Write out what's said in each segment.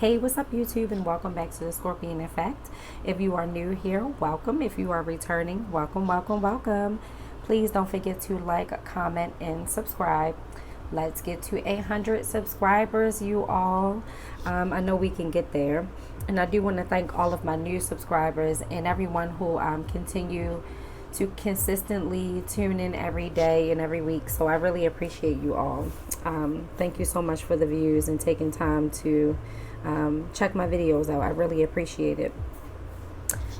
Hey, what's up, YouTube, and welcome back to the Scorpion Effect. If you are new here, welcome. If you are returning, welcome, welcome, welcome. Please don't forget to like, comment, and subscribe. Let's get to 800 subscribers, you all. I know we can get there. And I do want to thank all of my new subscribers and everyone who continue to consistently tune in every day and every week. So I really appreciate you all. Thank you so much for the views and taking time to check my videos out. I really appreciate it.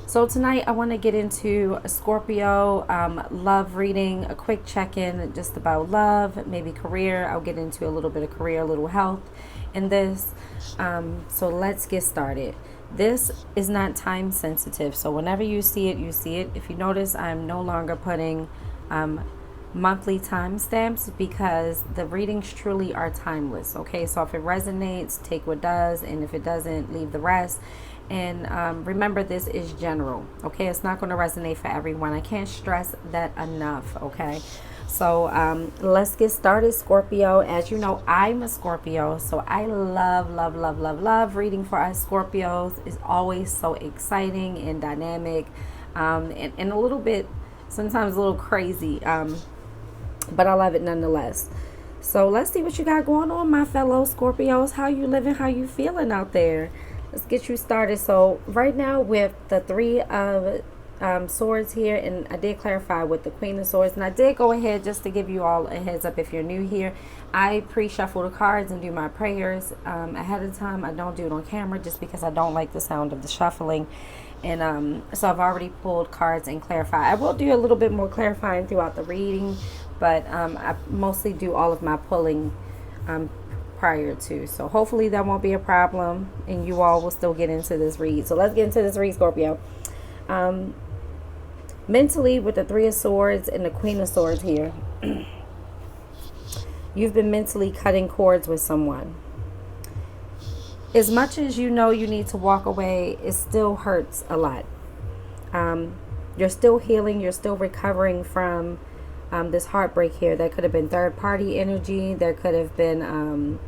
So tonight I want to get into a Scorpio love reading, a quick check-in just about love, maybe career. I'll get into a little bit of career, a little health in this. So let's get started. This is not time sensitive, so whenever you see it, you see it. If you notice, I'm no longer putting monthly timestamps because the readings truly are timeless. Okay, so if it resonates, take what does, and if it doesn't, leave the rest. And remember, this is general. Okay, it's not going to resonate for everyone. I can't stress that enough. Okay, so let's get started, Scorpio. As you know, I'm a Scorpio, so I love reading for us Scorpios. It's always so exciting and dynamic, and a little bit, sometimes a little crazy, but I love it nonetheless. So let's see what you got going on, my fellow Scorpios. How you living? How you feeling out there? Let's get you started. So right now with the Three of Swords here, and I did clarify with the Queen of Swords, and I did go ahead just to give you all a heads up if you're new here. I pre-shuffle the cards and do my prayers ahead of time. I don't do it on camera just because I don't like the sound of the shuffling. And so I've already pulled cards and clarified. I will do a little bit more clarifying throughout the reading, but I mostly do all of my pulling prior to. So hopefully that won't be a problem and you all will still get into this read. So let's get into this read, Scorpio. Mentally, with the Three of Swords and the Queen of Swords here, you've been mentally cutting cords with someone. As much as you know you need to walk away, it still hurts a lot. You're still healing. You're still recovering from this heartbreak here. That could have been third party energy. There could have been,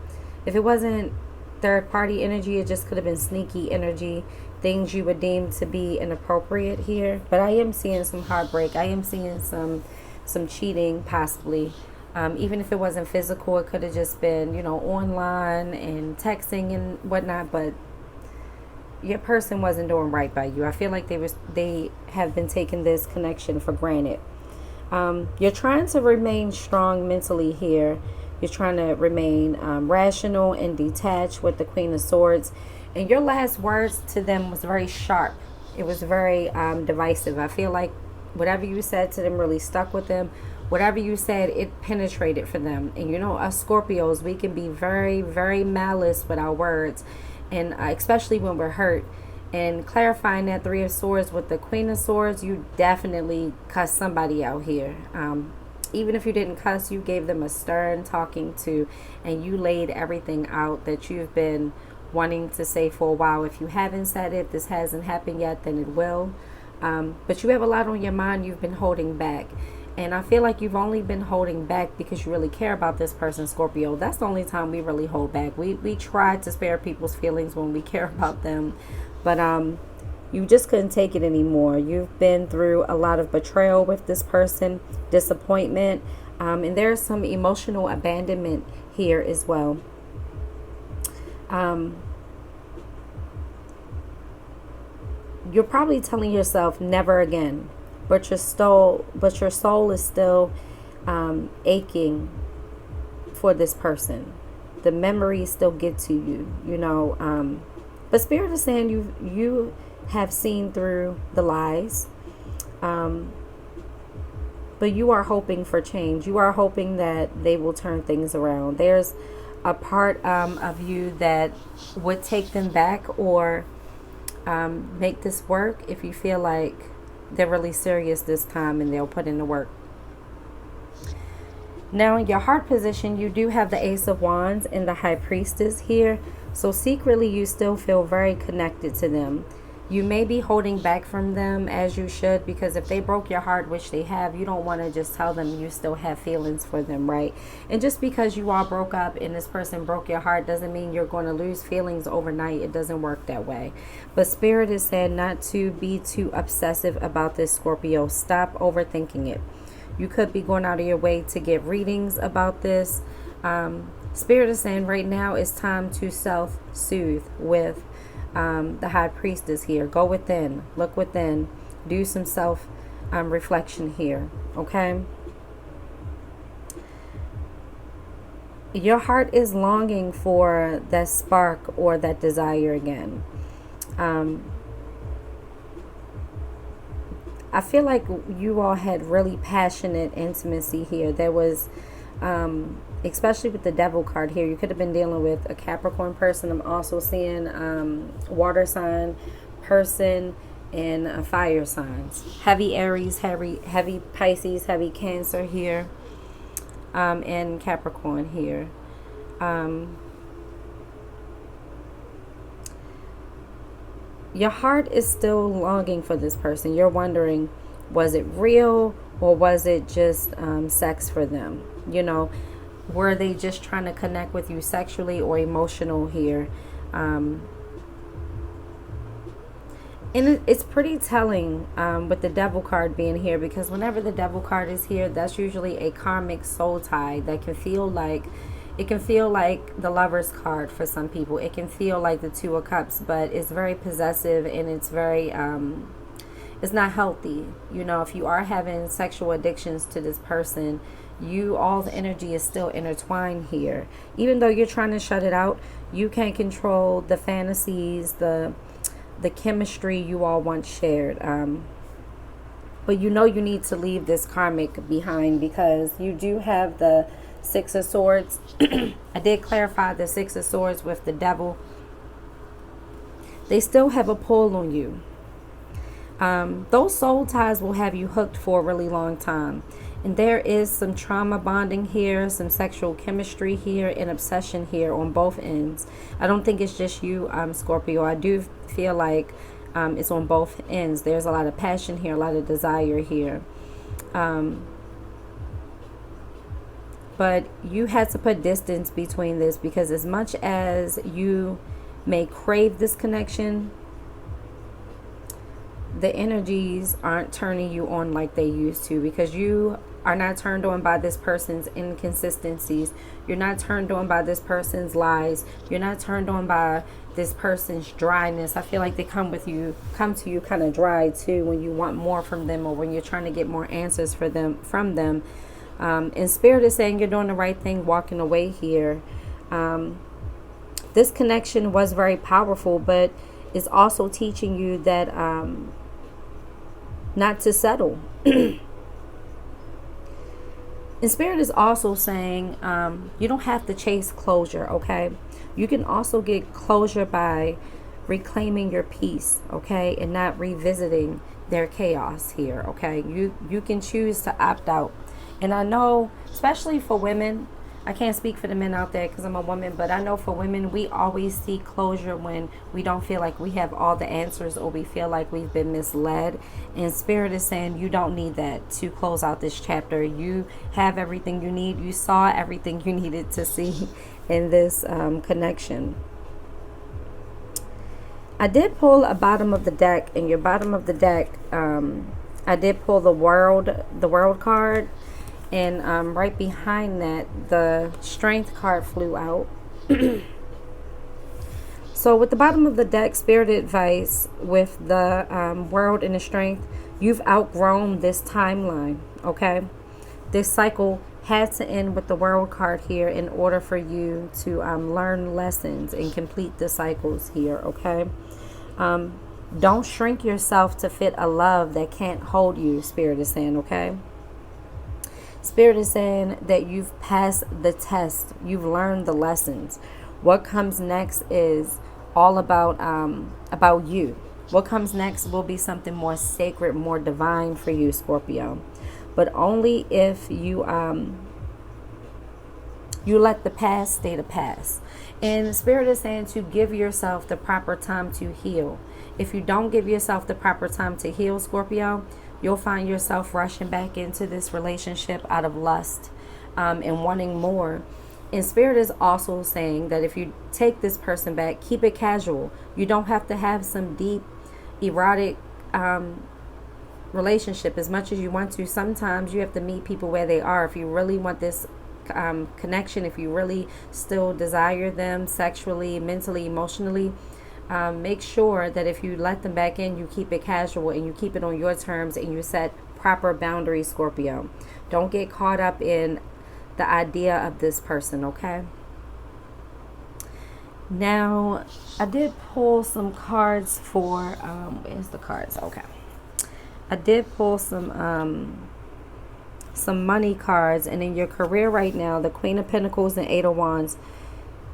if it wasn't third party energy, it just could have been sneaky energy. Things you would deem to be inappropriate here. But I am seeing some heartbreak. I am seeing some cheating possibly. Even if it wasn't physical, it could have just been, online and texting and whatnot. But your person wasn't doing right by you. I feel like they have been taking this connection for granted. You're trying to remain strong mentally here. You're trying to remain rational and detached with the Queen of Swords. And your last words to them was very sharp. It was very divisive. I feel like whatever you said to them really stuck with them. Whatever you said, it penetrated for them. And us Scorpios, we can be very, very malice with our words. And especially when we're hurt. And clarifying that Three of Swords with the Queen of Swords, you definitely cuss somebody out here. Even if you didn't cuss, you gave them a stern talking to, and you laid everything out that you've been wanting to say for a while. If you haven't said it, this hasn't happened yet, then it will. But you have a lot on your mind you've been holding back. And I feel like you've only been holding back because you really care about this person, Scorpio. That's the only time we really hold back. We try to spare people's feelings when we care about them. But you just couldn't take it anymore. You've been through a lot of betrayal with this person, disappointment, and there's some emotional abandonment here as well. You're probably telling yourself never again, but your soul is still aching for this person. The memories still get to you, but Spirit is saying you have seen through the lies, but you are hoping for change. You are hoping that they will turn things around. There's a part of you that would take them back or make this work if you feel like they're really serious this time and they'll put in the work. Now in your heart position, you do have the Ace of Wands and the High Priestess here. So secretly, you still feel very connected to them. You may be holding back from them, as you should, because if they broke your heart, which they have, you don't want to just tell them you still have feelings for them, right? And just because you all broke up and this person broke your heart doesn't mean you're going to lose feelings overnight. It doesn't work that way. But Spirit is saying not to be too obsessive about this, Scorpio. Stop overthinking it. You could be going out of your way to get readings about this. Spirit is saying right now it's time to self-soothe with the High Priestess here. Go within, look within, do some self reflection here, okay? Your heart is longing for that spark or that desire again. I feel like you all had really passionate intimacy here. There was, especially with the Devil card here, you could have been dealing with a Capricorn person. I'm also seeing water sign person and fire signs. Heavy Aries, heavy Pisces, heavy Cancer here, and Capricorn here. Your heart is still longing for this person. You're wondering, was it real or was it just sex for them? You know, were they just trying to connect with you sexually or emotional here? And it's pretty telling with the Devil card being here, because whenever the Devil card is here, that's usually a karmic soul tie that can feel like, it can feel like the Lover's card for some people. It can feel like the Two of Cups, but it's very possessive and it's very, it's not healthy. You know, if you are having sexual addictions to this person, all the energy is still intertwined here. Even though you're trying to shut it out, you can't control the fantasies, the chemistry you all once shared. But you know you need to leave this karmic behind, because you do have the Six of Swords. I did clarify the Six of Swords with the Devil. They still have a pull on you. Those soul ties will have you hooked for a really long time. And there is some trauma bonding here, some sexual chemistry here, and obsession here on both ends. I don't think it's just you, Scorpio. I do feel like it's on both ends. There's a lot of passion here, a lot of desire here. But you had to put distance between this, because as much as you may crave this connection, the energies aren't turning you on like they used to, because you are not turned on by this person's inconsistencies. You're not turned on by this person's lies. You're not turned on by this person's dryness. I feel like they come to you kind of dry too when you want more from them, or when you're trying to get more answers from them. And Spirit is saying you're doing the right thing walking away here. This connection was very powerful, but it's also teaching you that not to settle. And Spirit is also saying you don't have to chase closure, okay? You can also get closure by reclaiming your peace, okay? And not revisiting their chaos here, okay? You can choose to opt out. And I know, especially for women, I can't speak for the men out there because I'm a woman, but I know for women, we always seek closure when we don't feel like we have all the answers, or we feel like we've been misled. And Spirit is saying you don't need that to close out this chapter. You have everything you need. You saw everything you needed to see in this connection. I did pull a bottom of the deck. In your bottom of the deck, I did pull the world card. And right behind that, the Strength card flew out. So with the bottom of the deck, Spirit advice with the World and the Strength, you've outgrown this timeline, okay? This cycle had to end with the World card here in order for you to learn lessons and complete the cycles here, okay? Don't shrink yourself to fit a love that can't hold you, Spirit is saying, okay? Spirit is saying that you've passed the test. You've learned the lessons. What comes next is all about you. What comes next will be something more sacred, more divine for you, Scorpio. But only if you let the past stay the past. And Spirit is saying to give yourself the proper time to heal. If you don't give yourself the proper time to heal, Scorpio, you'll find yourself rushing back into this relationship out of lust, and wanting more. And Spirit is also saying that if you take this person back, keep it casual. You don't have to have some deep, erotic relationship as much as you want to. Sometimes you have to meet people where they are. If you really want this connection, if you really still desire them sexually, mentally, emotionally, make sure that if you let them back in, you keep it casual and you keep it on your terms and you set proper boundaries, Scorpio. Don't get caught up in the idea of this person, okay? Now, I did pull some cards for, where's the cards? Okay. I did pull some money cards, and in your career right now, the Queen of Pentacles and Eight of Wands.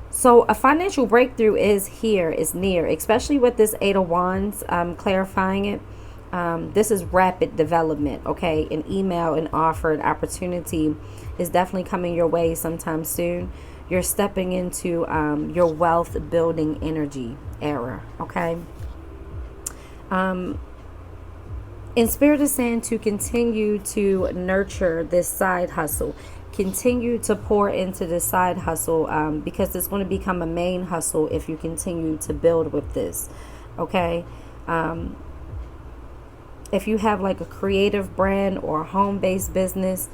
So a financial breakthrough is here, is near, especially with this Eight of Wands, clarifying it. This is rapid development, okay? An email, an offer, an opportunity is definitely coming your way sometime soon. You're stepping into your wealth building energy era, okay? And Spirit is saying to continue to nurture this side hustle. Continue to pour into this side hustle because it's going to become a main hustle if you continue to build with this, okay? If you have like a creative brand or a home-based business,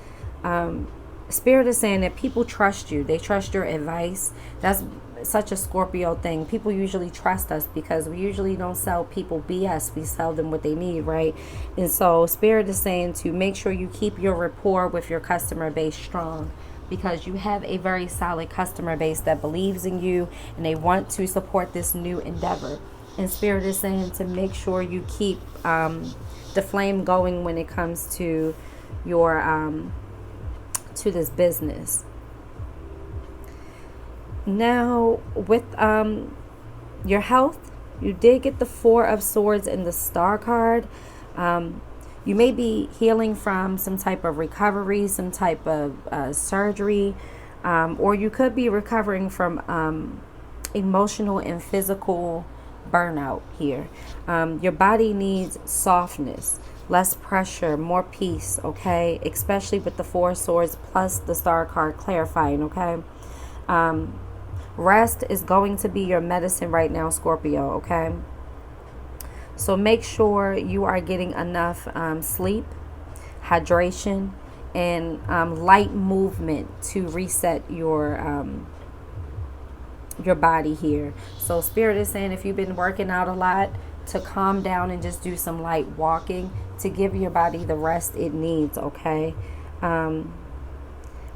Spirit is saying that people trust you. They trust your advice. That's such a Scorpio thing. People usually trust us because we usually don't sell people BS. We sell them what they need, right? And so Spirit is saying to make sure you keep your rapport with your customer base strong, because you have a very solid customer base that believes in you and they want to support this new endeavor. And Spirit is saying to make sure you keep the flame going when it comes to your to this business. Now, with your health, you did get the Four of Swords and the Star card. You may be healing from some type of recovery, some type of surgery, or you could be recovering from emotional and physical burnout here. Your body needs softness, less pressure, more peace, okay? Especially with the Four of Swords plus the Star card clarifying, okay? Rest is going to be your medicine right now, Scorpio, okay? So make sure you are getting enough sleep, hydration, and light movement to reset your body here. So Spirit is saying if you've been working out a lot, to calm down and just do some light walking to give your body the rest it needs, okay?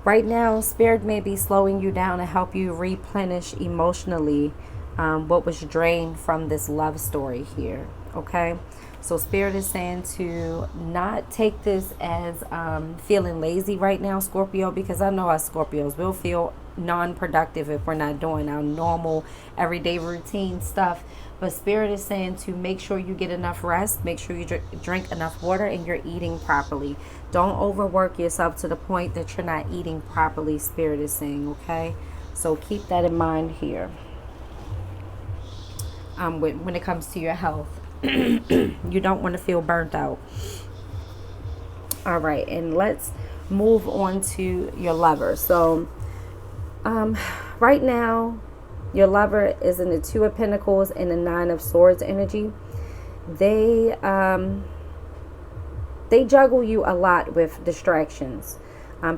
Right now, Spirit may be slowing you down to help you replenish emotionally what was drained from this love story here, okay? So Spirit is saying to not take this as feeling lazy right now, Scorpio, because I know us Scorpios will feel non-productive if we're not doing our normal everyday routine stuff. But Spirit is saying to make sure you get enough rest, make sure you drink enough water, and you're eating properly. Don't overwork yourself to the point that you're not eating properly, Spirit is saying, okay? So keep that in mind here. When it comes to your health, you don't want to feel burnt out. All right, and let's move on to your lover. So right now, your lover is in the Two of Pentacles and the Nine of Swords energy. They juggle you a lot with distractions,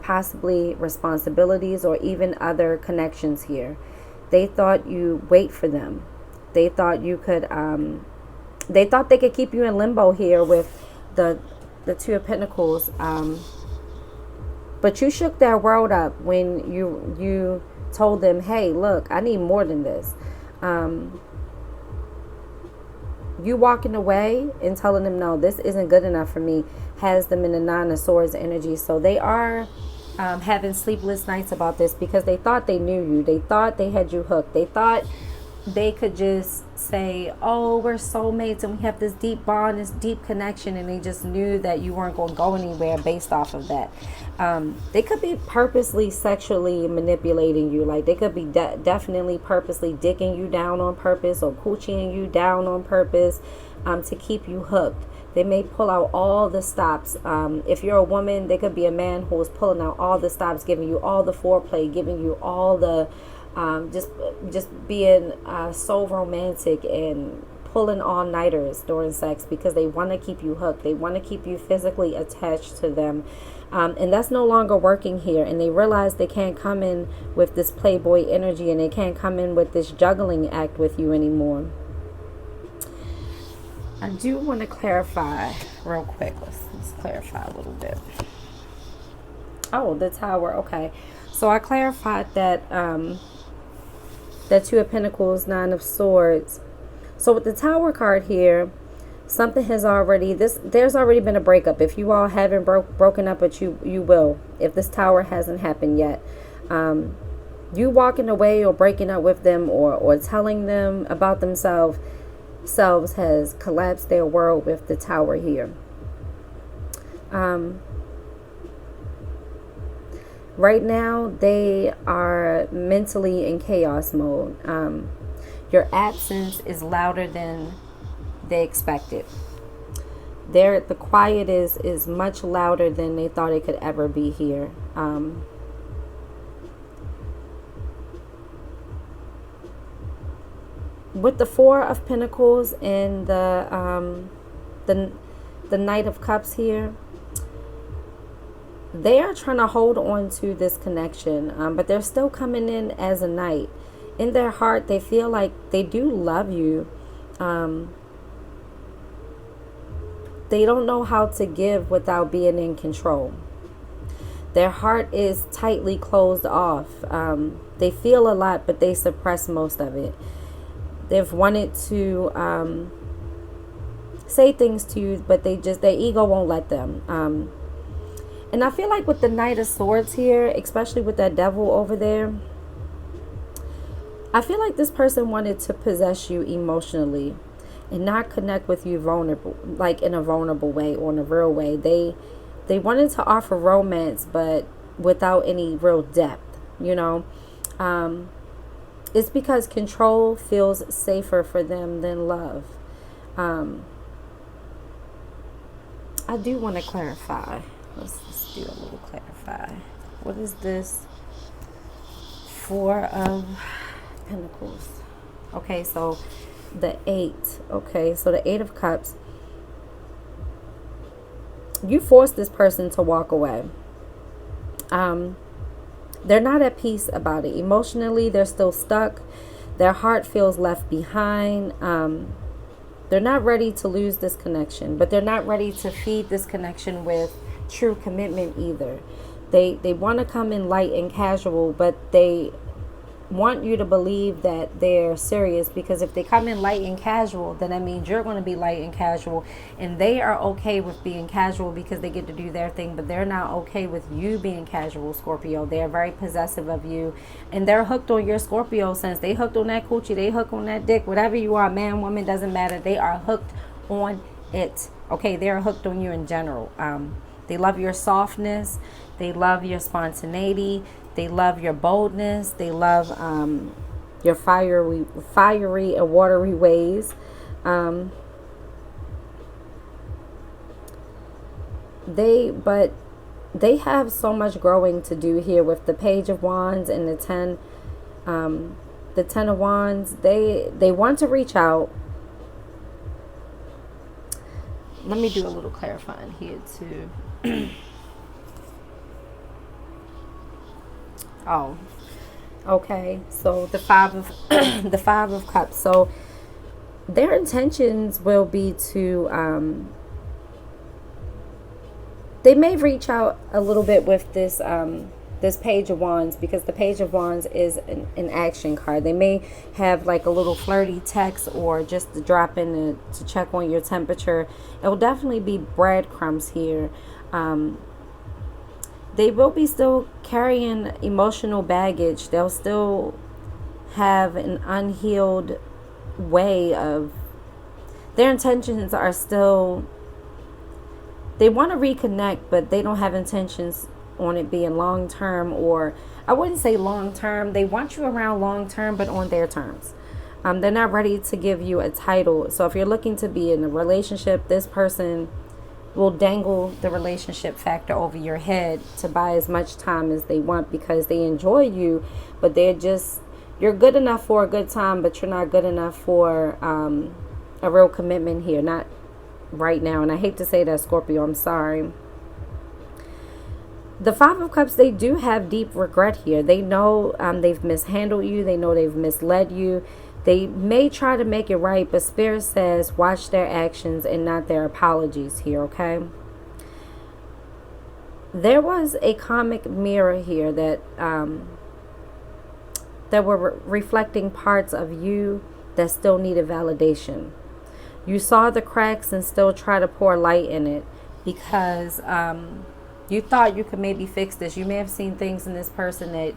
possibly responsibilities or even other connections here. They thought you wait for them. They thought you could, they thought they could keep you in limbo here with the Two of Pentacles. But you shook their world up when you told them, hey, look, I need more than this. You walking away and telling them, no, this isn't good enough for me, has them in the Nine of Swords energy. So they are having sleepless nights about this because they thought they knew you. They thought they had you hooked. They thought they could just say, oh, we're soulmates and we have this deep bond, this deep connection, and they just knew that you weren't going to go anywhere based off of that. They could be purposely sexually manipulating you. Like they could be definitely purposely dicking you down on purpose or coochieing you down on purpose, to keep you hooked. They may pull out all the stops. If you're a woman, they could be a man who is pulling out all the stops, giving you all the foreplay, giving you all the just being so romantic and pulling all-nighters during sex because they want to keep you hooked. They want to keep you physically attached to them. And that's no longer working here. And they realize they can't come in with this playboy energy, and they can't come in with this juggling act with you anymore. I do want to clarify real quick. Let's clarify a little bit. Oh, the Tower. Okay. So I clarified that that Two of Pentacles, Nine of Swords. So with the Tower card here, something has already, there's already been a breakup. If you all haven't broken up, but you will, if this Tower hasn't happened yet. You walking away or breaking up with them or telling them about themselves has collapsed their world with the Tower here. Right now, they are mentally in chaos mode. Your absence is louder than they expected. The quiet is much louder than they thought it could ever be here. With the Four of Pentacles and the Knight of Cups here, they are trying to hold on to this connection, but they're still coming in as a knight. In their heart, they feel like they do love you. They don't know how to give without being in control. Their heart is tightly closed off. They feel a lot, but they suppress most of it. They've wanted to say things to you, but their ego won't let them. And I feel like with the Knight of Swords here, especially with that Devil over there, I feel like this person wanted to possess you emotionally and not connect with you vulnerable, like in a vulnerable way or in a real way. They wanted to offer romance, but without any real depth, you know. It's because control feels safer for them than love. I do want to clarify. Let's do a little clarify. What is this? Four of Pentacles. Okay, so the 8. Okay, so the 8 of Cups. You forced this person to walk away. They're not at peace about it. Emotionally, they're still stuck. Their heart feels left behind. They're not ready to lose this connection, but they're not ready to feed this connection with true commitment either. They want to come in light and casual, but they want you to believe that they're serious, because if they come in light and casual, then that means you're going to be light and casual, and they are okay with being casual because they get to do their thing, but they're not okay with you being casual, Scorpio. They're very possessive of you, and they're hooked on your Scorpio sense. They hooked on that coochie, they hooked on that dick, whatever you are, man, woman, doesn't matter. They are hooked on it. Okay, they're hooked on you in general. They love your softness. They love your spontaneity. They love your boldness. They love your fiery and watery ways. They have so much growing to do here with the Page of Wands and the Ten of Wands. They want to reach out. Let me do a little clarifying here too. Oh, okay. So the five of Cups. So their intentions will be to they may reach out a little bit with this this Page of Wands, because the Page of Wands is an action card. They may have like a little flirty text or just to drop in to check on your temperature. It will definitely be breadcrumbs here. They will be still carrying emotional baggage. They'll still have an unhealed way of, their intentions are still, they want to reconnect, but they don't have intentions on it being long term, or I wouldn't say long term. They want you around long term, but on their terms. They're not ready to give you a title. So if you're looking to be in a relationship, this person will dangle the relationship factor over your head to buy as much time as they want, because they enjoy you, but you're good enough for a good time, but you're not good enough for a real commitment here. Not right now. And I hate to say that, Scorpio, I'm sorry. The Five of Cups, they do have deep regret here. They know they've mishandled you. They know they've misled you. They may try to make it right, but Spirit says watch their actions and not their apologies here, okay? There was a karmic mirror here that were reflecting parts of you that still needed validation. You saw the cracks and still try to pour light in it, because you thought you could maybe fix this. You may have seen things in this person that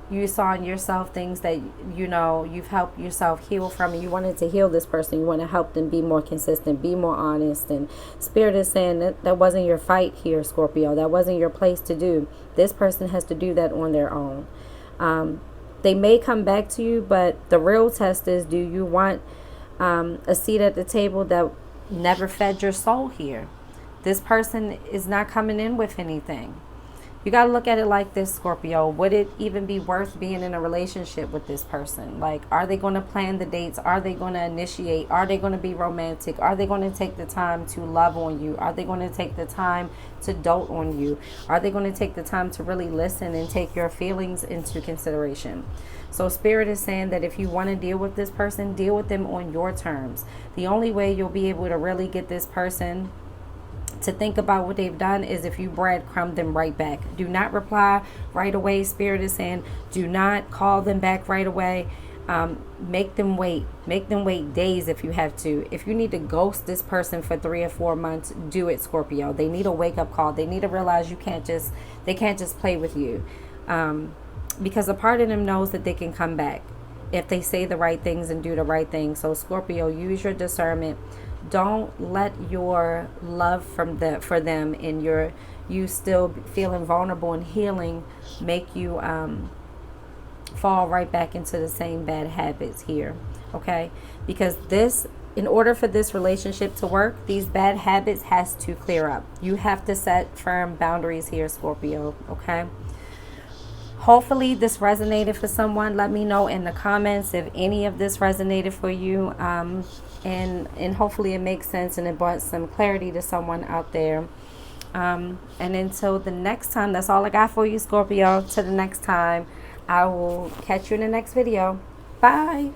you saw in yourself, things that, you've helped yourself heal from, and you wanted to heal this person. You want to help them be more consistent, be more honest. And Spirit is saying that wasn't your fight here, Scorpio. That wasn't your place to do. This person has to do that on their own. They may come back to you, but the real test is, do you want a seat at the table that never fed your soul here? This person is not coming in with anything. You got to look at it like this, Scorpio. Would it even be worth being in a relationship with this person? Like, are they going to plan the dates? Are they going to initiate? Are they going to be romantic? Are they going to take the time to love on you? Are they going to take the time to dote on you? Are they going to take the time to really listen and take your feelings into consideration? So Spirit is saying that if you want to deal with this person, deal with them on your terms. The only way you'll be able to really get this person to think about what they've done is if you breadcrumb them right back. Do not reply right away. Spirit is saying, do not call them back right away. Make them wait. Make them wait days if you have to. If you need to ghost this person for 3 or 4 months, do it, Scorpio. They need a wake-up call. They need to realize they can't just play with you. Because a part of them knows that they can come back if they say the right things and do the right things. So Scorpio, use your discernment. Don't let your love for them and you still feeling vulnerable and healing make you fall right back into the same bad habits here, okay? Because in order for this relationship to work, these bad habits has to clear up. You have to set firm boundaries here, Scorpio, okay? Hopefully this resonated for someone. Let me know in the comments if any of this resonated for you. And hopefully it makes sense and it brought some clarity to someone out there. And until the next time, that's all I got for you, Scorpio. Till the next time, I will catch you in the next video. Bye.